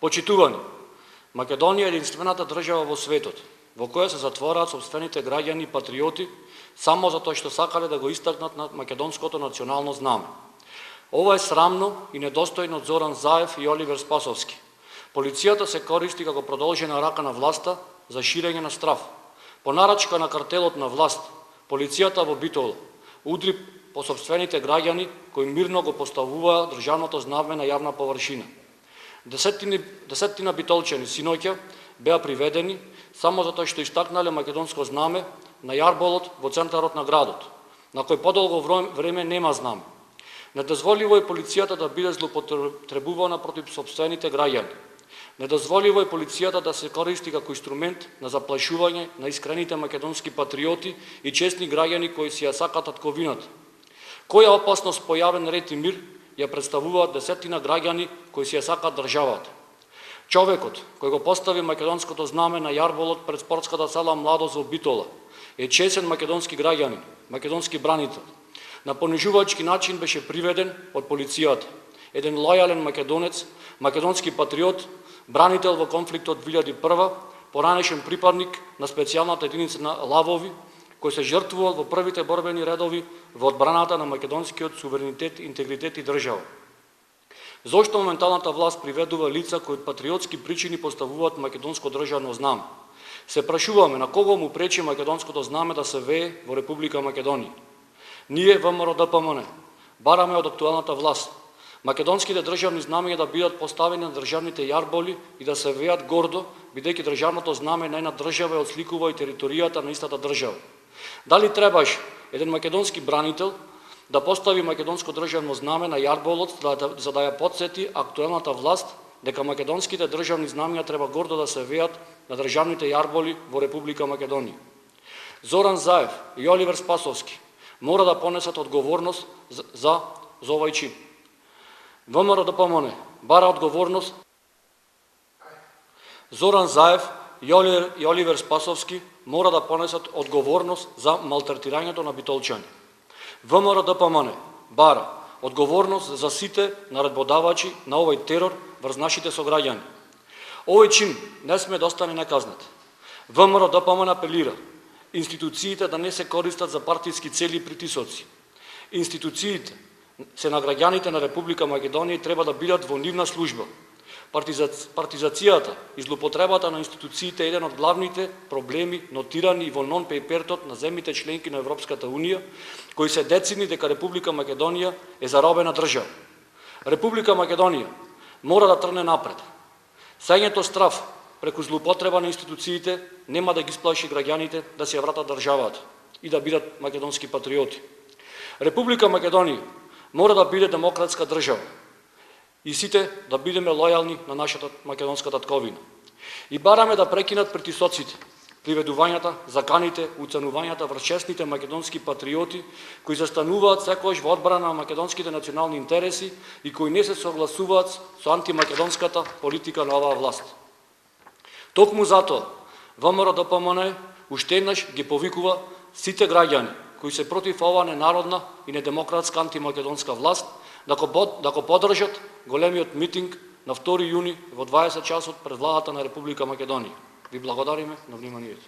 Почитувани, Македонија е единствената држава во светот во која се затвораат сопствените граѓани и патриоти само затоа што сакале да го истакнат на македонското национално знаме. Ова е срамно и недостојно од Зоран Заев и Оливер Спасовски. Полицијата се користи како продолжена рака на власта за ширење на страв. По нарачка на картелот на власт, полицијата во Битола удри по сопствените граѓани кои мирно го поставуваа државното знаме на јавна површина. Десеттина битолчани синоќа беа приведени само затоа што истакнале македонско знаме на јарболот во центарот на градот, на кој подолго време нема знаме. Недозволиво е полицијата да биде злоупотребувана против сопствените граѓани. Недозволиво е полицијата да се користи како инструмент на заплашување на искрените македонски патриоти и честни граѓани кои си ја сакат татковината. Која опасност по јавен ред и мир ја представуваат десеттина граѓани кои си ја сакат државата? Човекот кој го постави македонското знаме на јарболот пред спортската сала Младост во Битола е чесен македонски граѓанин, македонски бранител. На понижувачки начин беше приведен од полицијата. Еден лојален македонец, македонски патриот, бранител во конфликтот 2001, поранешен припадник на специјалната единица на Лавови, кој се жртвувал во првите борбени редови во одбраната на македонскиот суверенитет, интегритет и држава. Зошто моменталната власт приведува лица кои од патриотски причини поставуваат македонско државно знаме? Се прашуваме на кого му пречи македонското знаме да се вее во Република Македонија. Ние ВМРО ДПМН бараме од актуелната власт македонските државни знамења да бидат поставени на државните јарболи и да се веат гордо, бидејќи државното знаме на една држава отсликува и територијата на истата држава. Дали требаш еден македонски бранител да постави македонско државно знаме на јарболот за да ја потсети актуелната власт дека македонските државни знамења треба гордо да се веат на државните јарболи во Република Македонија? Зоран Заев и Оливер Спасовски мора да понесат одговорност за овој чин. ВМРО ДПМН бара одговорност. Зоран Заев и Оливер Спасовски мора да понесат одговорност за малтретирањето на битолчани. ВМРО ДПМН бара одговорност за сите наредбодавачи на овој терор врз нашите сограѓани. Овој чин не сме да остане неказнет. ВМРО ДПМН апелира институциите да не се користат за партиски цели и притисоци. Институциите се на граѓаните на Република Македонија и треба да бидат во нивна служба. Партизацијата и злоупотребата на институциите е еден од главните проблеми нотирани во нон-пейпертот на земјите членки на Европската Унија, кои се децидни дека Република Македонија е заробена држава. Република Македонија мора да тргне напред. Сењето страв преку злоупотреба на институциите нема да ги сплаши граѓаните да се ја вратат државата и да бидат македонски патриоти. Република Македонија мора да биде демократска држава и сите да бидеме лојални на нашата македонска татковина. И бараме да прекинат притисоците, приведувањата, заканите, уценувањата врз честните македонски патриоти кои застануваат секогаш во одбрана на македонските национални интереси и кои не се согласуваат со антимакедонската политика на оваа власт. Токму затоа ВМРО ДПМН уште еднаш ги повикува сите граѓани кои се против оваа ненародна и недемократска антимакедонска власт да го поддржат големиот митинг на 2 јуни во 20 часот пред владата на Република Македонија. Ви благодариме на вниманието.